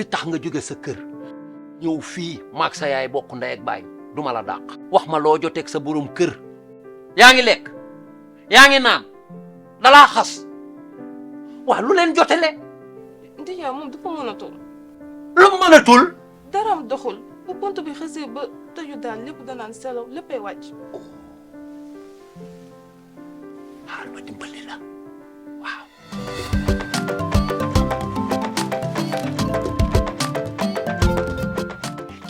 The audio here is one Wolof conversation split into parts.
li tax nga jóge sa kër ñëw fii maag sa yaay bokk ndey ak baay duma la dàq wax ma loo joteeg sa borom kër yaa ngi lekk yaa ngi naan dalaa xas waaw lu leen jotele ndijaay moom dafa mënatul lu mu mënatul daram doxul bu pont bi xësee ba tëju daan lépp danaan selaw léppay wàcc xaar ma dimbali la waaw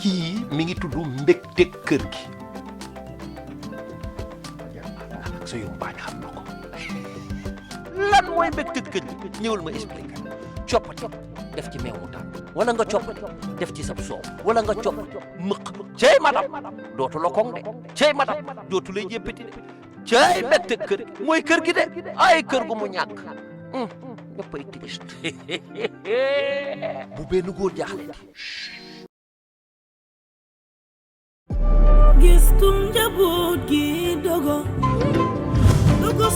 kii mi ngi tudd mbégte kër gi ak sa yumpaañ xam na ko lan mooy mbégte kër gi ñëwal ma expliqué coppati def ci meew mu tàng wala nga coppati def ci sab soow wala nga copp mëq cey madam dootu la koŋ de cey madam dootu lay jéppati de cey mbégte kër gi mooy kër gi de ay kër gu mu ñàkk ñëppay triste bu benn góor jaaxle gistum njaboot gi dogo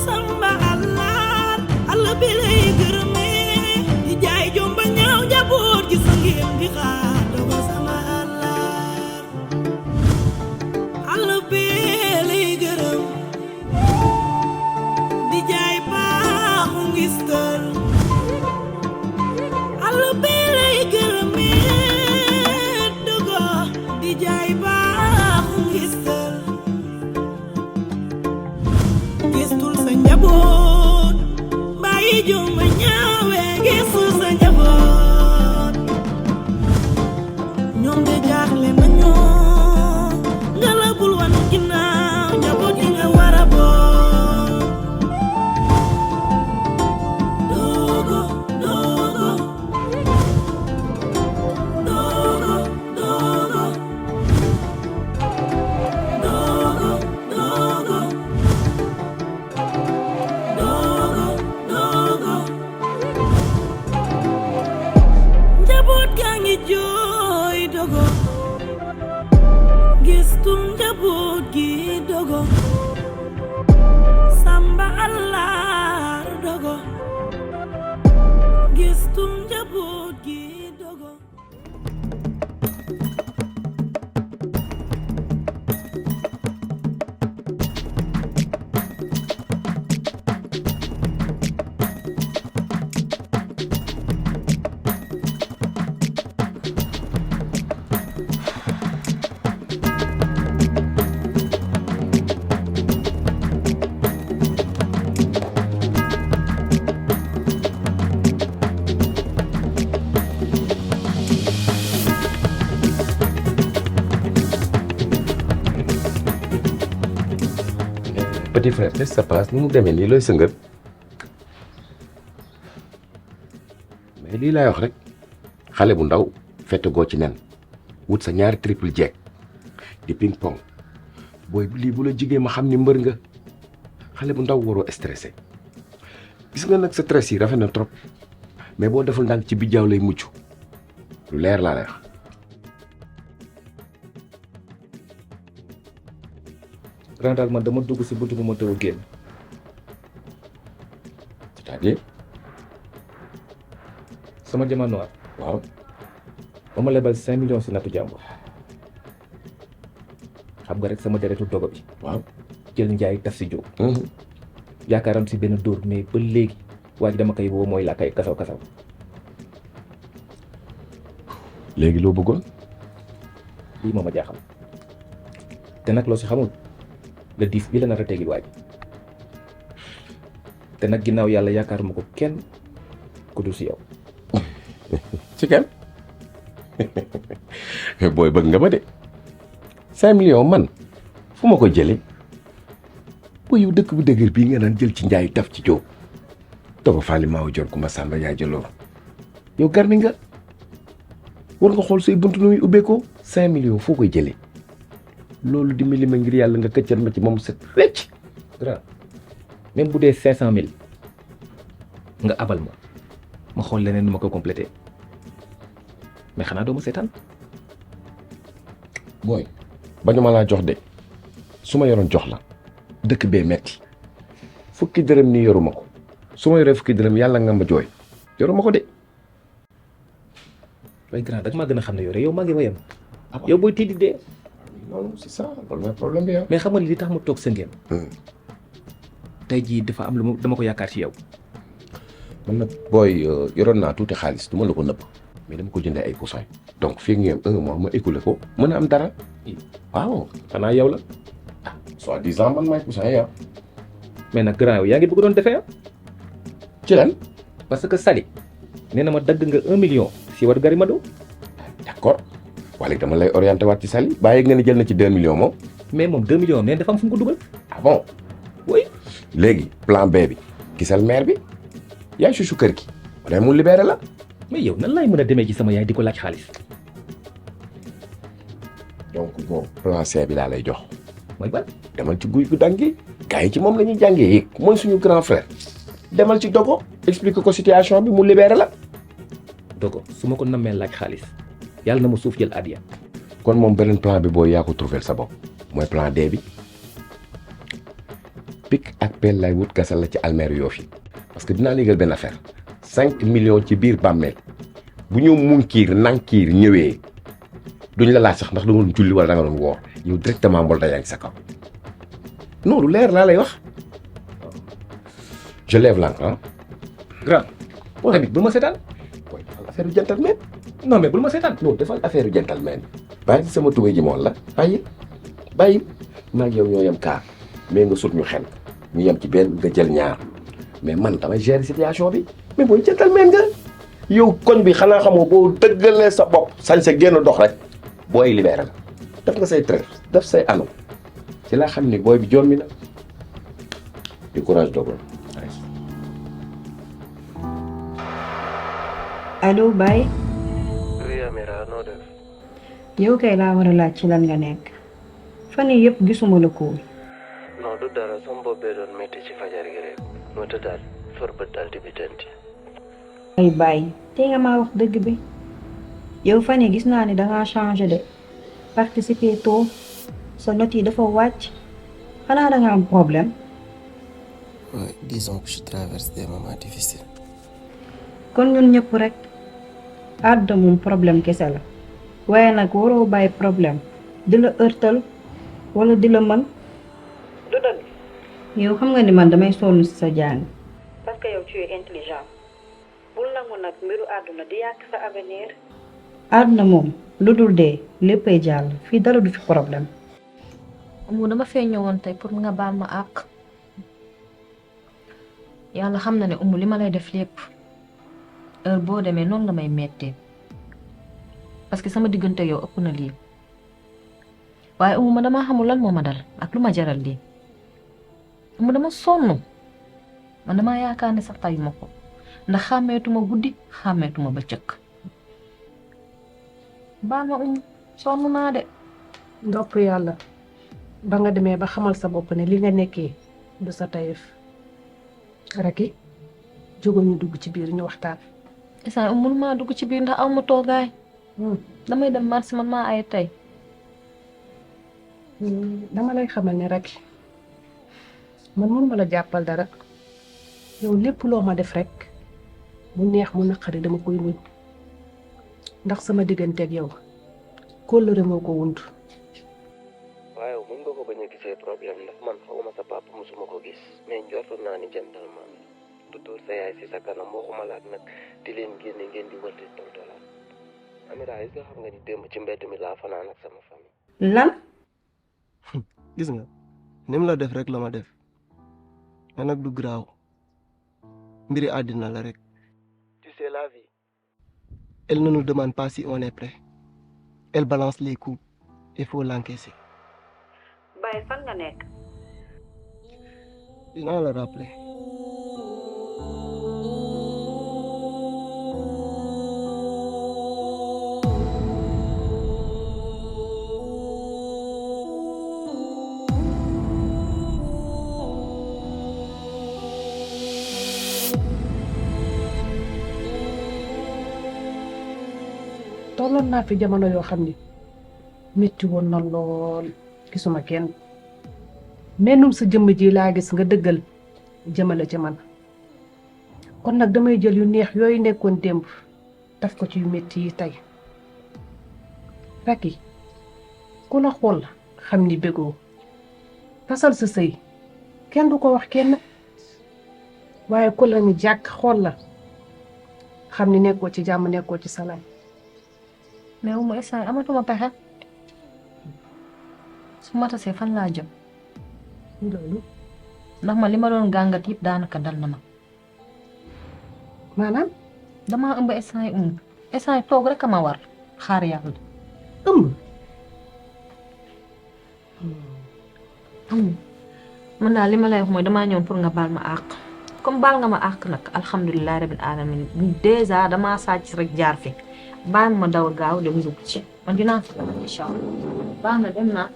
samba Allah bi lay gërëme di jaay jomba ñaaw njaboot gi sa ngeen di xaar dogo sama Allah bi lay gërëm di jaay baaxu ngistal Allah bi lay gërëme dogo di jaay baaxu ngistal gistul sa njaboot bàyyi jomba ñaawe gistul sa njaboot ñoom de jaaxle nañoo nga la bul wan ginnaaw njaboot yi nga war a boot dogo dogo dogo dogo dogo dogo njaboot gaa ngi jooy dogo gistum njaboot gi dogo samba Allah dogo gistum njaboot gi dogo Petit frère, qu'est-ce qui se passe? Nous demee nii looy sëngat mais lii laay wax rek xale bu ndaw fette goo ci nen wut sa ñaari triple jeeg di ping pong booy lii bu la jigee ma xam ni mbër nga xale bu ndaw waroo stressé gis nga nag sa stress yi rafet na trop mais boo deful ndànk ci bijjaaw lay mucc lu leer laa lay wax. grand daal man dama dugg si buntu bu ma tëw a génn. c'est-à-dire. sama jamono noir. waaw. ba ma lebal 5 millions si nattu jàmbur. xam nga rek sama deretu dogo bi. waaw. jël njaay tas si jóg. yaakaaram si benn dóor mais ba léegi waa ji dama koy woo mooy laa koy kasaw kasaw. léegi loo bëggoon. lii moo ma jaaxal. te nag loo si xamul. le 10 bi la nar a teggi waaj te nag ginnaaw yàlla yaakaaruma ko kenn ku dul si yow. ci kenn booy bëgg nga ma de 5 millions man fu ma ko jëlee booy yow dëkk bu dëgër bii nga naan jël ci njaay taf ci jóob dafa faali maaw jor ku ma sàmba yaa jëloo yow garmi nga war nga xool say buntu nu muy ubbeekoo 5 millions foo koy jëlee loolu dimbali ma ngir yàlla nga këccal ma ci moom set wecc. grand même bu dee 500000 nga abal ma xool leneen nu ma ko complété mais xanaa doo ma seetaan. booy bañu ma laa jox de su ma yoroon jox la dëkk bee metti fukki dërëm nii yoruma ko su ma yoree fukki dërëm yàlla nga ma jooy yoruma ko de waaye grand dag maa gën a xam ne yow rek yow maa ngi wayam yow booy tiidi dee non c'est ça loolu mooy problème bi mais xam nga li tax ma toog sa ngeen tey jii dafa am lu mu dama ko yaakaar ci yow man nag booy yoroon naa tuuti xaalis du ma la ko nëbb mais dama ko jëndee ay poussin donc fii ngeen 1 mois ma écoulé ko mën a am dara waaw xanaa yow la soi-disant man maay poussin ya mais nag grand yow yaa ngi bëgg doon defee ci lan parce que Sali nee na ma dagg nga 1 million si war gari ma do d'accord wala dama lay orienté waat ci Sali bàyyi nga ne jël na ci 2 millions moom mais moom 2 millions nee dafa am fu mu ko dugal ah bon oui léegi plan B bi gisal maire bi yaay susu kër gi ma mu libéré la mais yow nan laay mën a demee ci sama yaay di ko laaj xaalis donc bon plan C bi laa lay jox mooy ban demal ci guy gu dangi gars yi ci moom la ñuy jàngee yéeg mooy suñu grand frère demal ci dogo explique ko situation bi mu libéré la dogo su ma ko nammee laaj xaalis yàlla na ma suuf jël adiya kon moom beneen plan bi booy yaa ko trouver sa bopp mooy plan D bi pic ak pelle lay wut gasal la ci almeer Yoff yi parce que dinaa léegal benn affaire 5 millions ci biir bàmmeel bu ñëw munkiir nankiir ñëwee duñ la laaj sax ndax da nga doon julli wala da nga doon woor yow directement mbol da yaa ngi sa kaw non lu leer laa lay wax je lève l'encre grand boo tamit bul ma seetaan booy defal affaire yu gentleman non mais bul ma seetaan non defal affaire yu gentleman bàyyi sama tubéy ji moon la bàyyi maa ngi yow ñoo yem kaar mais nga sut ñu xel ñu yem ci benn nga jël ñaar mais man damay gérer situation bi mais booy gentleman nga yow koñ bi xanaa xamoo boo dëggalee sa bopp sañ sa génn dox rek booy libéré la def nga say trêve def say anneau ci laa xam ni booy bi jommi na du courage dogal allo Baye. oui Amira noo def. yow kay laa war a laaj ci lan nga nekk fan yii yëpp gisuma la ko. non du dara sama bopp bee doon métti ci fajar gi rek moo tax daal for bët daal di bitanti. ay Baye tey nga maa wax dëgg bi yow fan yii gis naa ne dangaa changé de participer tôt sa note yi dafa wàcc xanaa danga am problème. oui disons que je traverse des moments difficiles. kon ñun ñëpp rek àdduna moom problème kese la waaye nag waroo bàyyi problème di la ërtal wala di la mën du dëgg yow xam nga ni man damay sonn ci sa jàng parce que yow tu es intelligent bul nangu nag mbiru àdduna di yàq sa avenir àdduna moom lu dul dee léppay jàll fii dara du fi problème mu dama fee ñëwoon tey pour nga baal ma àq yàlla xam na ne umu li ma lay def lépp heure boo demee noonu la may mettee parce que sama diggante yow ëpp na lii waaye umu ma dama xamul lan moo ma dal ak lu ma jaral lii umu dama sonn man dama yaakaar ne sax tayu ma ko ndax xàmmeetuma guddi xàmmeetuma bëccëg baal ma umu sonn naa de ndopp yàlla ba nga demee ba xamal sa bopp ne li nga nekkee du sa tayef raki jógo ñu dugg ci biir ñu waxtaan. instant umu mënumaa dugg ci biir ndax aw ma toogaay damay dem marché man maa ay tey dama lay xamal ne rek man mun ma la jàppal dara yow lépp loo ma def rek mu neex mu naqari dama koy muñ ndax sama digganteeg yow kóllëre moo ko wund. waaye mun nga ko bañ a gisee problème ndax man xawma sa papa musuma ko gis mais njortu naa ni gentleman du dóor sa yaay si sa kanam waxuma la ak nag di leen génne ngeen di wërte tontolaat Amira est-ce que xam nga ni démb ci mbedd mi laa fanaan ak sama famille. lan. gis nga ni mu la def rek la ma def mais nag du graaw mbiri àddina la rek. tu sais la vie elle ne nous demande pas si on est prêt elle balance les coups il faut l'encaisser. Baye fan nga nekk. dinaa la rappeler. tolloon naa fi jamono yoo xam ni métti woon na lool gisuma kenn mennum sa jëmm ji laa gis nga dëggal jëmale ci man kon nag damay jël yu neex yooyu nekkoon démb daf ko ci yu métti yi tey Racky ku la xool la xam ni bëggoo tasal sa sëy kenn du ko wax kenn waaye ku la ni jàkk xool la xam ni nekkoo ci jàmm nekkoo ci salaam. mais Oumou instant amatuma pexe su ma tasee fan laa jëm loolu ndax ma li ma doon gàngat yëpp daanaka dal na ma maanaam damaa ëmb instant yi Oumou instant yi toog rek a ma war xaar yàlla. ëmb. man daal li ma lay wax mooy damaa ñëw pour nga baal ma àq comme baal nga ma àq nag alhamdulilah rabil alamin dèjà damaa sàcc rek jaar fi baal ma daw gaaw dem dugg ci man dinaa fi dama incha allah baax na dem naa.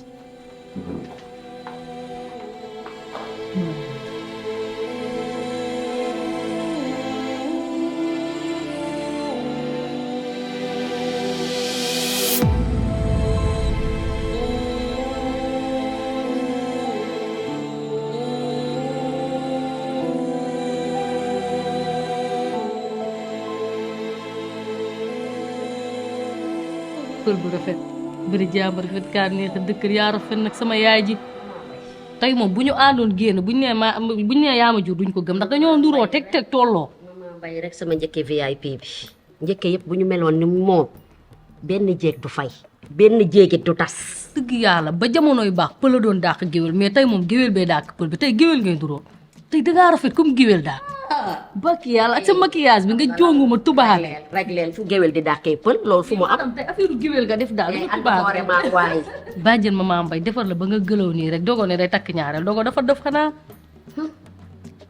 kër bu rafet bëri jàmm rafet kaa neex dëkkër yaa rafet nag sama yaay ji tey moom bu ñu àndoon génn bu ñu nee yaa ma jur duñ ko gëm ndax dañoo nduroo teg tolloo. Mama Mbaye rek sama njëkke VIP bi njëkke yëpp bu ñu meloon ni moom benn jéeg du fay benn jéegit du tas. dëgg yàlla ba jamonoy baax pël la doon dàq géwél mais tey moom géwél bee dàq pël bi tey géwél ngay nduroo tey dangaa rafet comme géwél daal. bakki yàlla ak sa maquillage bi nga jonguma tubaale. rek leen fu géwél di dàqee pël loolu fu mu am. tey affaire géwél nga def daal dafa tubaale. waaye. bàjjen Mama Mbaye defar la ba nga gëlaw nii rek dogo ne day takk ñaareel dogo dafa def xanaa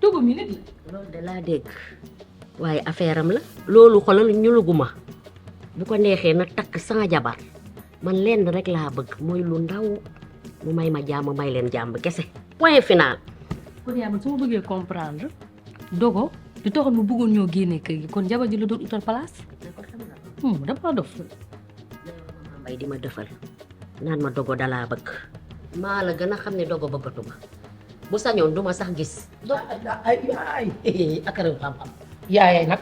dogo mi nit la. loolu de laa dégg waaye affaire am la loolu xoolal ñuluguma bu ko neexee na takk sans jabar man lenn rek laa bëgg mooy lu ndaw mu may ma jàmm may leen jàmm kese point final. kon yaa man su ma bëggee comprendre dogo di taxoon mu bëggoon ñoo génnee kër gi kon jabar ji la doon utal place. damaa dof. Mama Mbaye di ma defal naan ma dogo dalaa bëgg maa la gën a xam ne dogo bëggatuma bu sañoon duma sax gis. ay akara xam-xam yaayay nag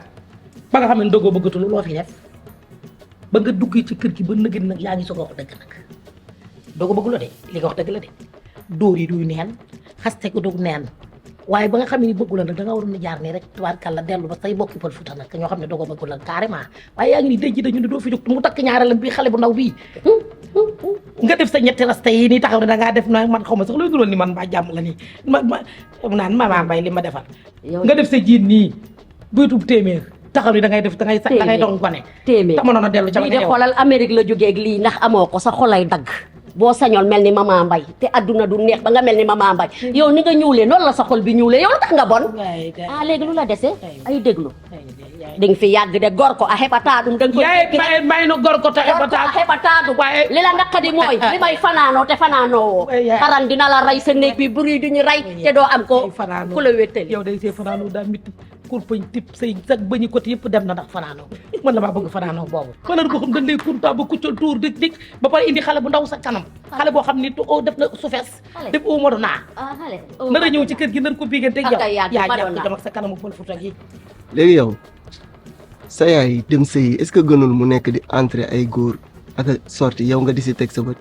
ba nga xam ne dogo bëggatul loo fi def ba nga duggee ci kër gi ba nëgën nag yaa ngi soog a wax dëgg nag dogo bëggu la de li nga wax dëgg la de dóor yi duy neen xaste ko dug neen waaye ba nga xam ne bëggu la nag da nga waroon a jaar nii rek tubaarkàlla dellu ba say bokki pël Fuuta nag ñoo xam ne dogo bëggu la carrément waaye yaa ngi ni dëj dañu ne doo fi jóg mu takk ñaareelam bii xale bu ndaw bii nga def sa ñetti rasta yi nii taxaw ne da ngaa def na man xaw ma sax looy duroon ni man mbaa jàmm la nii ma naan Mama Mbaye li ma defal nga def sa jiit nii buytub téeméer taxaw ni da ngay def da ngay doon gone téeméer ta mënoon a dellu ca lii de xoolal Amérique la jógee ak lii ndax amoo ko sa xolay dagg boo sañoon mel ni Mama Mbaye te adduna du neex ba nga mel ni Mama Mbaye yow ni nga ñuulee noonu la sa xol bi ñuulee yow la tax nga bon léegi lu la dese ay déglu di nga fi yàgg de gor ko a xebataadum da nga ko yaay may no gor ko te xebataadu li la naqadi mooy li may fanaanoo te fanaanoo woo xaran dina la rey sa néeg bi buri duñu rey te doo am ko ku la wéttali yow day see fanaanoo daa mitti kurpañ tip say sag bañu côté yëpp dem na ndax fanaanoo man la maa bëgg fanaanoo boobu xanaa ko xam dañ lay kurta ba kuccal tuur dik ba pare indi xale bu ndaw sa kanam xale boo xam ni def na sufees def au modo naa nar a ñëw ci kër gi nar ko bigante yow yaa jàpp dem ak sa kanamu pël Fuuta gi léegi yow sa yaay dem sëyi est-ce que gënul mu nekk di entrer ay góor ak a sorti yow nga di si teg sa bët.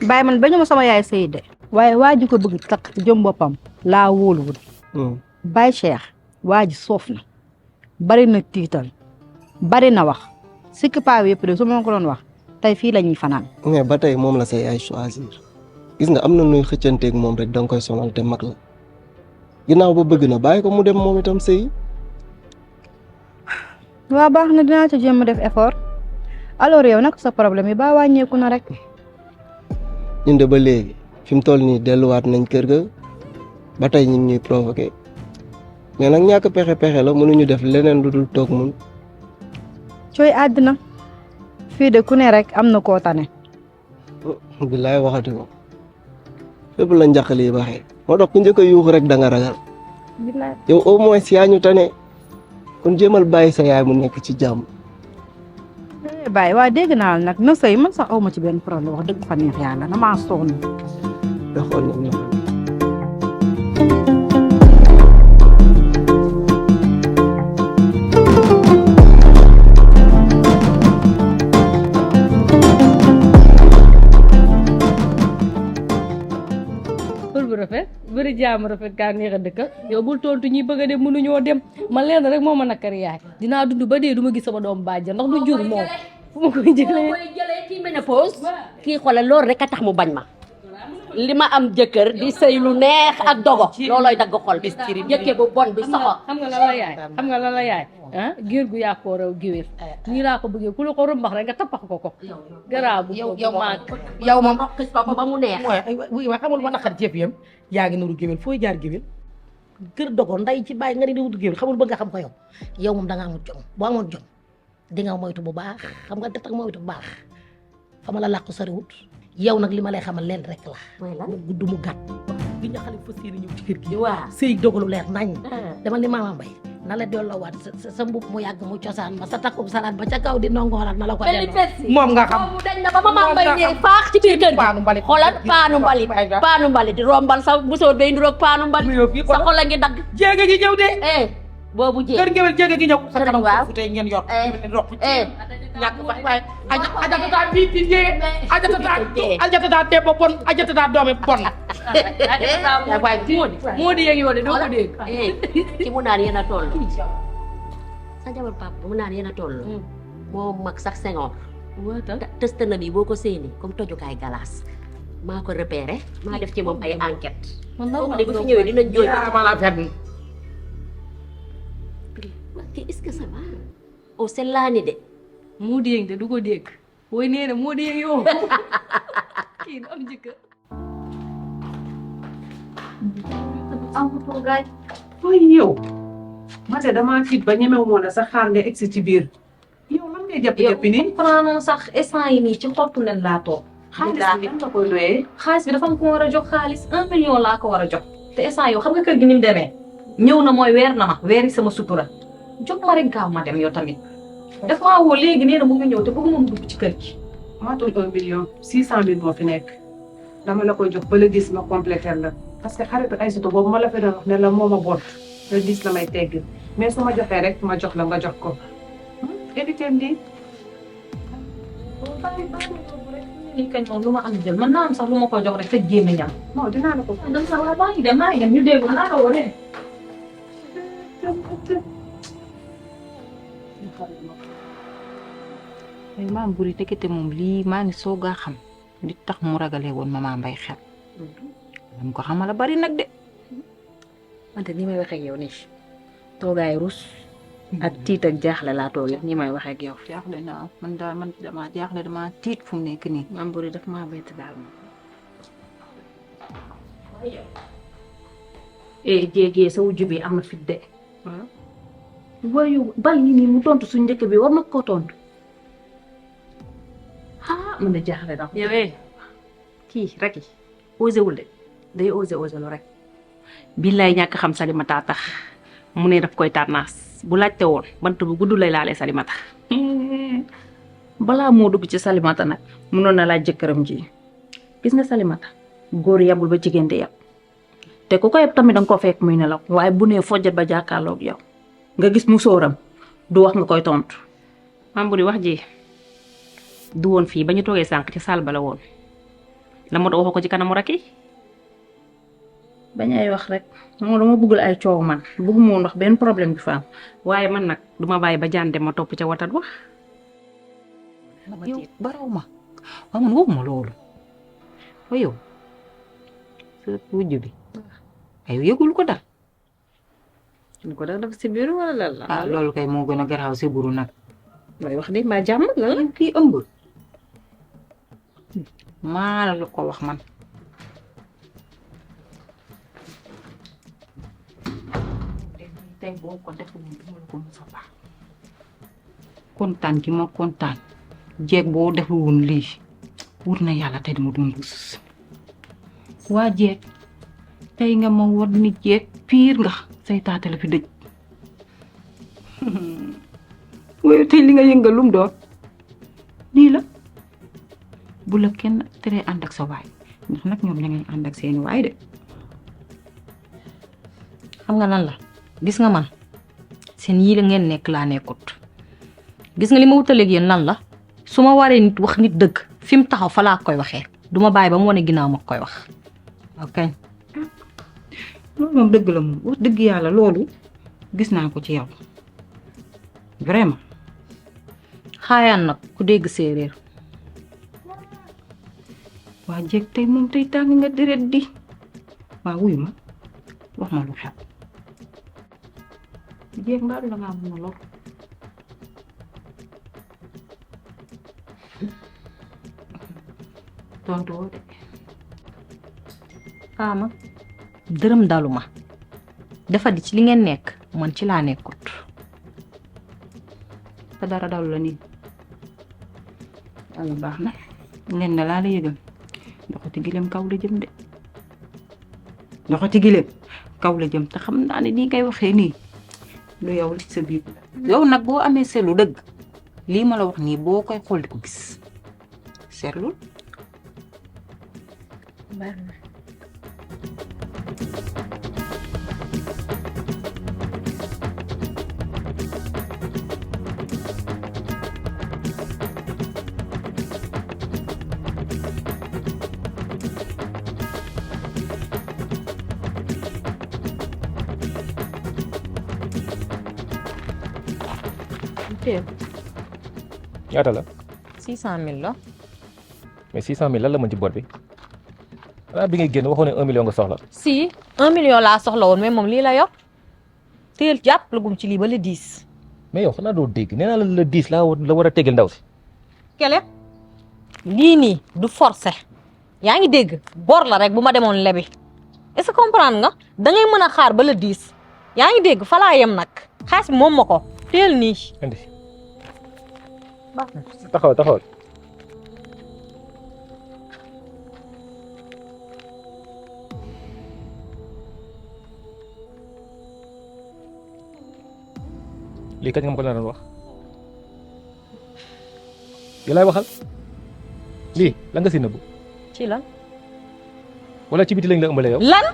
bàyyi man bañu ma sama yaay sëy de waaye waa ji ko bëgg takk ci jëm boppam laa wóoluwul. Baye Cheikh waa ji soof na bari na tiital bari na wax sikki paa yëpp de su ma ko doon wax tey fii la ñuy fanaan. mais ba tey moom la sa yaay choisir gis nga am na nuy xëccanteeg moom rek danga koy sonal te mag la ginnaaw ba bëgg na bàyyi ko mu dem moom itam sëyi. waa baax na dinaa ci jéem a def effort alors yow nag sa problème yi ba wàññeeku na rek. ñun de ba léegi fi mu toll nii delluwaat nañ kër ga ba tey ñu ngi ñuy provoqué mais nag ñàkk pexe la mënuñu def leneen lu dul toog mun. cooy àddina fii de ku ne rek am na koo tane. billaay waxati ko fépp la njaqal yi baxee moo tax ku njëkk a yuuxu rek da nga ragal. yow au moins yaa ñu tane kon jéemal bàyyi sa yaay mu nekk ci jàmm. bàyyi waa dégg naa nag na sëy man sax aw ma ci benn problème wax dëgg fa neex yàlla damaa sonn. da xool nañ la. bëri jaam rafet kaa neex a dëkk yow bul tontu ñi bëgg a dem mënuñoo dem man leen rek moo ma nakari yaay dinaa dund ba dee du ma gis sama doom bàjjan ndax du jur moom fu ma koy jëlee kii ménopause kii xoolal loolu rek a tax mu bañ ma li ma am jëkkër di sëy lu neex ak dogo loolooy dagg xol bi jëkkee bu bon bi soxo xam nga lan la yaay xam nga lan la yaay ah géer gu yaa koo raw géwél nii laa ko bëggee ku la ko rëmbax rek nga tappax ko garaaw bu yow moom xis ko ba mu neex wa xamul ma naqar ceeb yam yaa ngi nuru géwél fooy jaar géwél kër dogo nday ci bàyyi nga ni di wutu géwél xamul bëgg nga xam ko yow moom da nga amul jom boo amoon jom di nga moytu bu baax xam nga tax moytu bu baax fa ma la làqu soriwut yow nag li ma lay xamal leen rek la mu gudd mu gàtt gi nga xale fas yéene ñëw ci kër gi waaw sëy dogalu leer nañ dama ni Mama Mbaye na la delloowaat sa mbub mu yàgg mu cosaan ba sa takkum salaat ba ca kaw di nongoolaat na la ko delloo moom nga xam dañ na ba Mama Mbaye ñëw faax ci biir kër gi xoolal paanu mbalit di rombal sa musóor bay nduroog paanu mbalit sa xol a ngi dagg jéege gi ñëw de boobu jéeg kër ngewel jéege gi ñëw sa kanam fu tey ngeen yor roq ñàkk fa waaye ajatata bii di jee ajatata te ba bon ajatata doomi bon waaye moo di yéegi woon de doo ko dégg ci mu naan yéen a toll sa jabar papa mu naan yéen a toll moo mag sax Senghor test na bi boo ko séeni comme tojukaay galas maa ko repéré maa def ci moom ay enquête boo bu fi ñëwee dinañ jooy kii est-ce que ça va oh c'est laani de moo di yéeg de du ko dégg woy nee na moo di yéeg yow kii du am jëkkër amatoo gaay ooy yow man de damaa tiit ba ñemewu moo la sax xaar nga egsi ci biir yow lan ngay jàpp-jàppi nii comprendre sax instant yi nii ci xottu nen laa toog xaalis bi nga koy doyee xaalis bi dafa am ko war a jox xaalis 1 million laa ko war a jox te instant yow xam nga kër gi ni mu demee ñëw na mooy weer na ma weeri sama sutura jox ma rek gaaw ma dem yow tamit daf maa woo léegi nee na mu ngi ñëw te bëgg moom dugg ci kër gi maatul 1 million 600 000 moo fi nekk dama la koy jox ba la gis ma compléter la parce que xaritu Aïssatou boobu ma la fi doon wax ne la moo ma boot la gis la may tegg mais su ma joxee rek ma jox la nga jox ko éviter lii lii kañ moom lu ma am jël man naa am sax lu ma ko jox rek te génne ñam non dinaa la ko dama sax waaye maa ngi dem ñu dégg naa la wone mais maam buri tekete moom lii maa ngi soog a xam li tax mu ragalee woon Mama Mbaye xel dama ko xamala bari nag de wante ni may waxee ak yow nii toogaay rus ak tiit ak jaaxle laa toogee ni may waxee ak yow jaaxle naa man daal man dama jaaxle dama tiit fu mu nekk nii maam buri daf maa bett daal ma jéegee sa wujju bi am na fit de waaye bal yi nii mu tontu suñ njëkk bi war na ko tontu man de jaaxle na yow kii rek osé wul de day osé lu rek billaay ñàkk xam Salimata tax mu ne daf koy tànnaas bu laajte woon bant bu gudd lay laalee Salimata balaa moo dugg ci Salimata nag mënoon na laaj jëkkëram ji gis nga Salimata góor yabul ba jigéen di yab te ku ko yab tamit danga ko fekk muy nelaw waaye bu nee fojjat ba jàkkaarloog yow nga gis mu sóoram du wax nga koy tontu maam bu di wax ji du woon fii ba ñu toogee sànq ci saal ba la woon la moo tax waxoo ko ci kanamu rakki bañ ay wax rek moom dama bëggul ay coow man bëgguma woon wax benn problème bi fa am waaye man nag duma bàyyi ba jaan dem ma topp ca watat wax yow baraw ma waaw man waxuma loolu wa yow sa wujj bi ay yëgul ko dal ko dafa def si biir wala lan la ah loolu kay moo gën a garaaw si buru nag may wax de mbaa jàmm la kii ëmb maa la ko wax man tey boo ko deful moom duma la ko mos a baax kontaan gi ma kontaan jeeg boo deful woon lii wur na yàlla tey dama doon rus waa jeeg tey nga ma war ni jeeg piir nga say taate la fi dëj waaye tey li nga yëngal lum doon nii la bu la kenn teree ànd ak sa waay ndax nag ñoom ña ngay ànd ak seeni waay de xam nga lan la gis nga man seen yii la ngeen nekk laa nekkut gis nga li ma wutaleeg yéen lan la su ma waree nit wax nit dëgg fi mu taxaw fa laa koy waxee duma bàyyi ba mu wane ginnaaw ma koy wax ok loolu moom dëgg la moom wax dëgg yàlla loolu gis naa ko ci yow vraiment. xaayaan nag ku dégg séeréer. waa jéeg tey moom tey tàng nga deret di waa wuyu ma wax ma lu xew jéeg mbaa du la ngaa mën a lor. tontu woo de. Fama dërëm daluma dafa di ci li ngeen nekk man ci laa nekkut. te dara dalu la nii yàlla baax na leen na laa la yëgal ndoxati gileem kaw la jëm de ndoxati gileem kaw la jëm te xam naa ne nii ngay waxee nii lu yow li sa biir yow nag boo amee seetlu dëgg lii ma la wax nii boo koy xool di ko gis seetlu. ñaata la 600 000 la. mais 600 000 lan la mën ci boîte bi xanaa bi ngay génn waxoon ne 1 million nga soxla. si 1 million laa soxla woon mais moom lii la yor teel jàpp la gum ci lii ba le 10. mais yow xanaa doo dégg nee naa la le 10 la war a tegal ndaw si. kele lii nii du forcé yaa ngi dégg bor la rek bu ma demoon lebi est-ce que comprendre nga da ngay mën a xaar ba le 10 yaa ngi dégg fa laa yem nag xaalis bi moom ma ko teel nii. indi taxawal. lii kañ nga ma ko doon wax yow laay waxal lii la nga si nëbbu. ci lan. wala ci biti lañ la ëmbalee yow. lan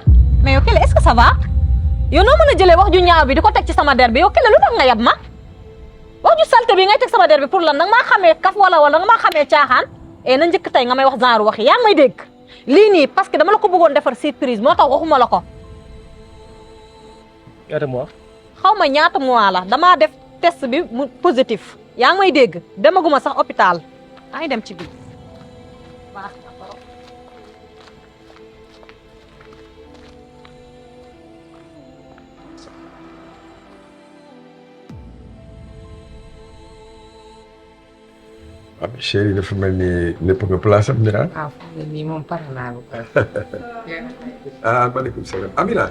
mais yow Kelle est-ce que ça va yow noo mën a jëlee wax ju ñaaw bi di ko teg ci sama der bi yow Kelle lu tax nga yab ma wax ju salte bi ngay teg sama der bi pour lan nag maa xamee kaf wala nag maa xamee caaxaan na njëkk tey nga may wax genre wax yaa ngi may dégg lii nii parce que dama la ko bëggoon defar surprise moo tax waxuma la ko. ñaata mois. xaw ma ñaata mois la damaa def test bi mu positif yaa ngi may dégg demaguma sax hôpital ay dem ci biir. ah chérie dafa mel ni lépp nga place am Mira. waaw fu mu ne nii moom pare naa ko. ah maaleykum salaam Amina.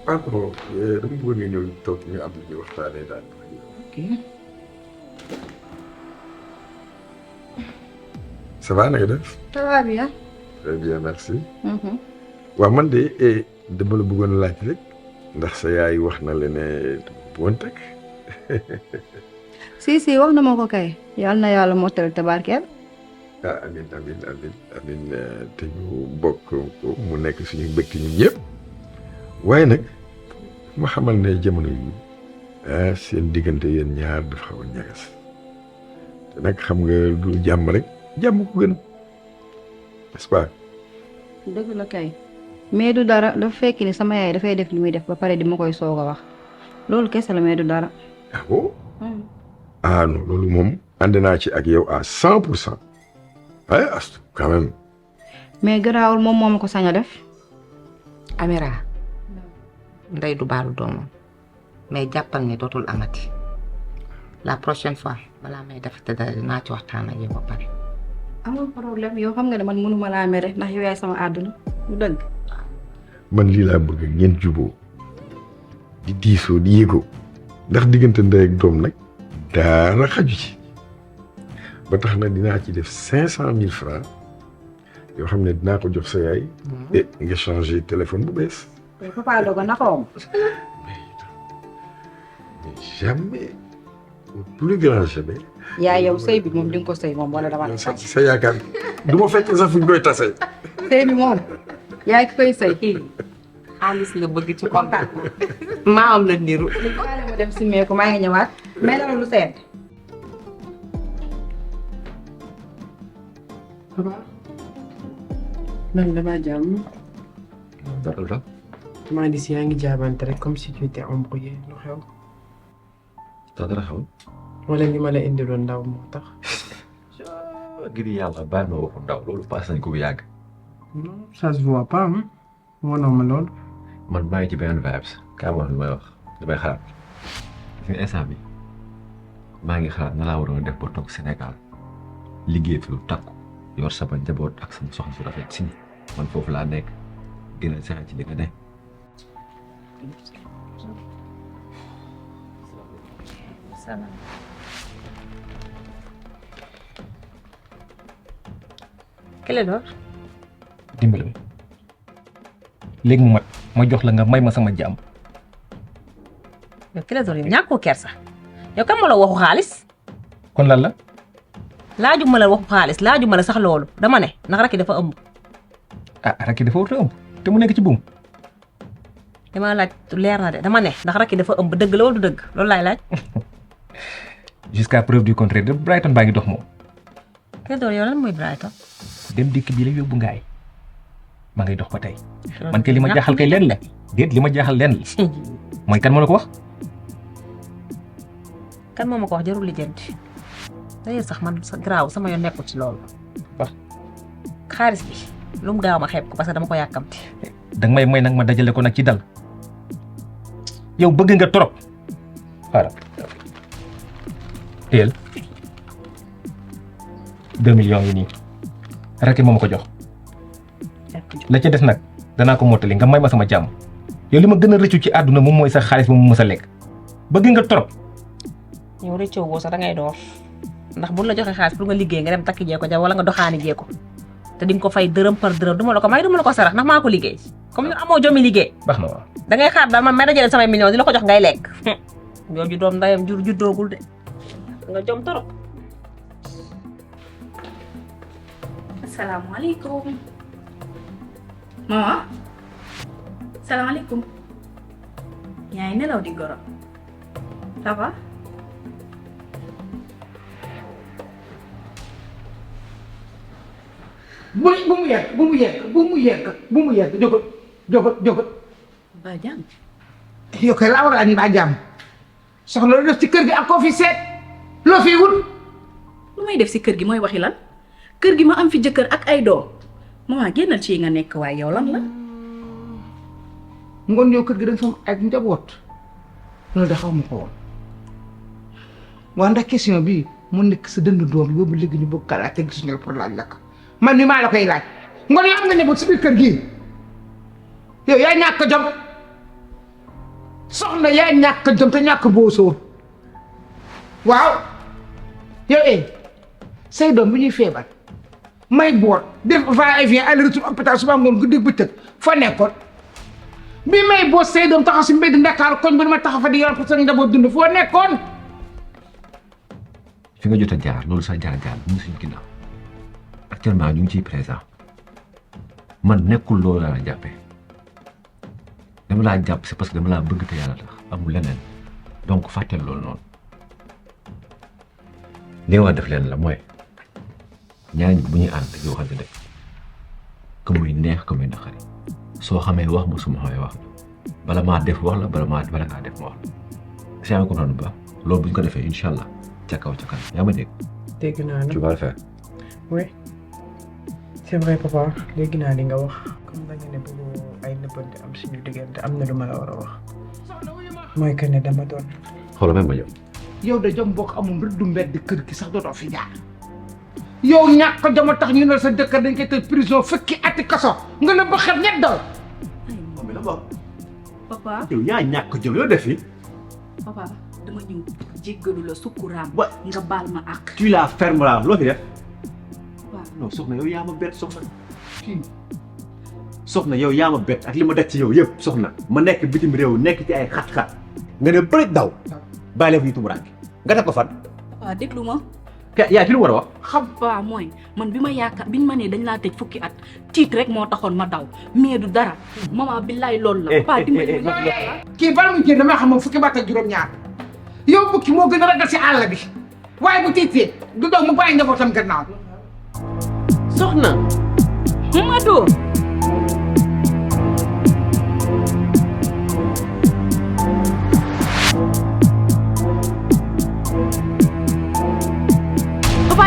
ah bon dama bëggoon nga ñëw toog ñu am lu ñuy waxtaanee daal. ok. ça va na nga def. ça va bien. très bien merci. waaw man de dama la bëggoon laaj rek ndax sa yaay wax na la ne bëggoon teg. si wax na ma ko kay yàlla na yàlla mottali tabarkeel. ah amiin te ñu bokk ko mu nekk suñu mbégte ñun ñëpp waaye nag ma xamal ne jamono yi seen diggante yéen ñaar dafa xaw a ñagas te nag xam nga du jàmm rek jàmm ko gën n'est-ce pas. dëgg la kay mais du dara dafa fekk ni sama yaay dafay def li muy def ba pare di ma koy soog a wax loolu kese la mais du dara. ah bon. ah non loolu moom ànd naa ci ak yow à 100%. ay Astou quand même. mais garaawul moom moo ma ko sañ a def. Amira ndey du baalu doomam mais jàppal ne dootul amati la prochaine fois balaa may def te dara dinaa ci waxtaan ak yow ba pare. amul problème yow xam nga ne man mënuma laa mere ndax yow yaay sama àdduna du dëgg. man lii laa bëgg ngeen juboo di diisoo di yëgoo ndax diggante ndey ak doom nag dara xaju ci ba tax na dinaa ci def 500 000 francs yoo xam ne dinaa ko jox sa yaay. et nga changer téléphone bu bees. papa dogo na ko. mais jamais au plus grand jamais. yaa yow sëy bi moom di nga ko sëy moom wala dama. sa yaakaar du ma fekk sax fu ñu koy tasee. sëy bi moom yaa ngi koy sëy. xaalis nga bëgg ci kontaan maa am la niru. xaaral ma dem si meeku maa ngi ñëwaat. mais dara lu seet. nan la maa jàmm. dara la. maa di si yaa ngi jaabante rek comme si tu étais embrouillé lu xew. tax dara xew. wala li ma la indiloon ndaw moo tax. ngir yàlla bàyyi ma waxu ndaw loolu paase nañ ko bu yàgg. non ça se voit pas wanoo ma loolu. man maa ngi ci benn vibes kaa ma lu may wax lu may xalaat fi instant bi maa ngi xalaat na laa waroon a def ba toog Sénégal liggéey fi lu takku yor sama njaboot ak sama soxna su rafet si man foofu laa nekk gën a sax ci li nga ne. salaam. Clédor. dimbali ma léegi mu mat ma jox la nga may ma sama jàmm. yow Clédor yow ñàkkoo kersa yow kan ma la waxu xaalis. kon lan la. laaju ma la waxu xaalis laaju ma la sax loolu dama ne ndax rakki dafa ëmb. ah rakki dafa wut a ëmb te mu nekk ci buum. dama laaj leer na de dama ne ndax rakki dafa ëmb dëgg la wala du dëgg loolu laay laaj. jusqu'à preuve du contraire de Brighton baa ngi dox moom. Clédor yow lan mooy Brighton. dem dikk bi la yóbbu ngaay ma ngay dox ba tey. man kay li ma jaaxal kay leen la déet li ma jaaxal leen la mooy kan moo la ko wax. kan moo ma ko wax jarul lijjanti d'ailleurs sax man sa garaaw sama yoon nekkul ci loolu. wax xaalis bi lu mu gaaw ma xeeb ko parce que dama ko yàkkamti. danga may nag ma dajale ko nag ci dal yow bëgg nga trop voilà teel 2 millions yi nii rakki moo ma ko jox la ca des nag danaa ko mottali nga may ma sama jàmm yow li ma gën a rëccu ci àdduna moom mooy sa xaalis ba mu mës a lekk bëgg nga trop. yow rëccoo woo sax da ngay door ndax buñ la joxe xaalis pour nga liggéey nga dem takki jee ko ja wala nga doxaani jee ko te di nga ko fay dërëm par dërëm duma la ko may duma la ko sarax ndax maa ko liggéey comme ñu amoo jomi liggéey. baax na waaw. da ngay xaar daal man may dajale samay millions di la ko jox ngay lekk. jooju doom ndayam juddoogul de nga jom trop. asalaamaaleykum. maman. salaamaaleykum. yaa ngi nelaw di goro. ça va. bu mu yegg jógal. ba jàmm. yow kay laa war a andi ba jàmm. soxna lu def ci kër gi ak koo fi seet loo fi wut. lu may def si kër gi mooy waxi lan kër gi ma am fi jëkkër ak ay doom maman génnal ci nga nekk waaye yow lan la. ngoon yow kër gi dañ fa am ak njaboot loolu de xaw ma ko woon waa ndax question bi mu nekk sa dënd doom boobu léegi ñu bëgg kalaat te gis nga pour laaj la ko man mi maa la koy laaj ngoon yow am nga njaboot si biir kër gii yow yaa ñàkk jom soxna yaa ñàkk jom te ñàkk boo sóor waaw yow say doom bu ñuy feebar may boot def va et vient aller retour hôpital suba ngoon guddi bëccëg fa nekkoon bi may boot say doom taxaw si mbedd Ndakaaru koñ ba ma taxaw fa di yoon parce que njaboot dund foo nekkoon. fi nga jot a jaar loolu sax jaar mu suñu ginnaaw actuellement ñu ngi ciy présent man nekkul loolu laa la jàppee dama laa jàpp c'est parce que dama laa bëgg te yàlla tax amul leneen donc fàtteel loolu noonu li nga war def leen la mooy ñaar ñi bu ñuy ànd dañuy waxante dëgg que muy neex que muy naqari soo xamee wax ma su ma xamee wax bala maa def wax la bala ngaa def ma wax la si yaa ngi comprendre bu baax loolu bu ñu ko defee incha allah ca kaw ca kanam yaa ma dégg. dégg naa la tu vas le faire. oui c'est vrai papa dégg naa li nga wax comme da nga ne bëgg ay nëbbante am suñu diggante am na lu ma la war a wax mooy que ne dama doon. xoolal même ma ñëw. yow de jom boo ko amul rek du mbedd kër gi sax dootoo fi jaar yow ñàkk jom a tax ñu ne sa jëkkër dañ koy tëj prison fukki ati kaso nga ne ba xet ñett daw. moom la bokk. papa yow yaa ñàkk jom yoo def fi. papa dama ñëw jéggalu la sukkuraam. nga baal ma ak. tu la fermes là loo fi def. non soxna yow yaa ma bett soxna. soxna yow yaa ma bett ak li ma daj ci yow yëpp soxna ma nekk bitim réew nekk ci ay xat-xat nga ne bëri daw bàyyi leen fi ñu tumuraanke nga def ko fan. papa déglu ma. yaa ci lu war a wax. xam papa mooy man bi ma yaakaar biñ ma nee dañ laa tëj fukki at tiit rek moo taxoon ma daw mais du dara maman billaay loolu la. papa dimbali ma kii bala muy génn damay xam moom fukki baat ak juróom-ñaar yow bukki moo gën a ragal si àll bi waaye bu tiitee du daw mu bàyyi njabootam gannaaw. soxna Mamadou.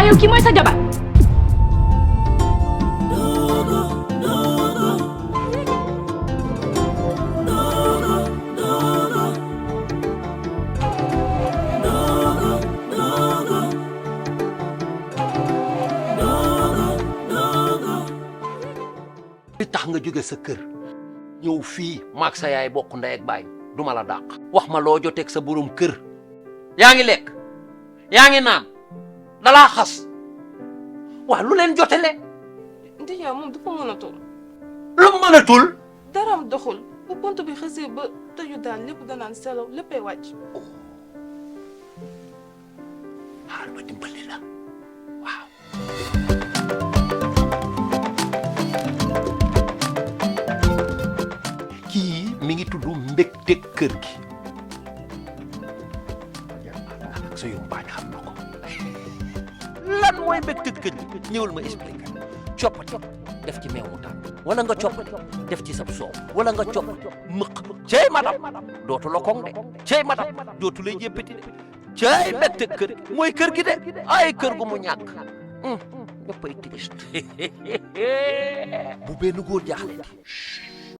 yow kii mooy sa jabar. li tax nga jóge sa kër ñëw fii maag sa yaay bokk ndey ak baay duma la dàq wax ma loo joteeg sa borom kër yaa ngi lekk yaa ngi naan dalaa xas waa lu leen jotele ndijaay moom dafa mënatul. lu mu mënatul daram doxul bu pont bi xësee ba tëju daal lépp danaan selaw léppay wàcc. xaar ma dimbali la waaw. kii mi ngi tudd mbégte kër gi ak sa yumpaañ xam na ko lan mooy mbégte kër gi ñëwal ma expliqué coppati def ci meew mu tàng wala nga coppati def ci sab soow wala nga coppati mëq cey madam dootu la koŋ de cey madam dootu lay jéppati de cey mbégte kër gi mooy kër gi de ay kër gu mu ñàkk ñëppay triste bu benn góor jaaxle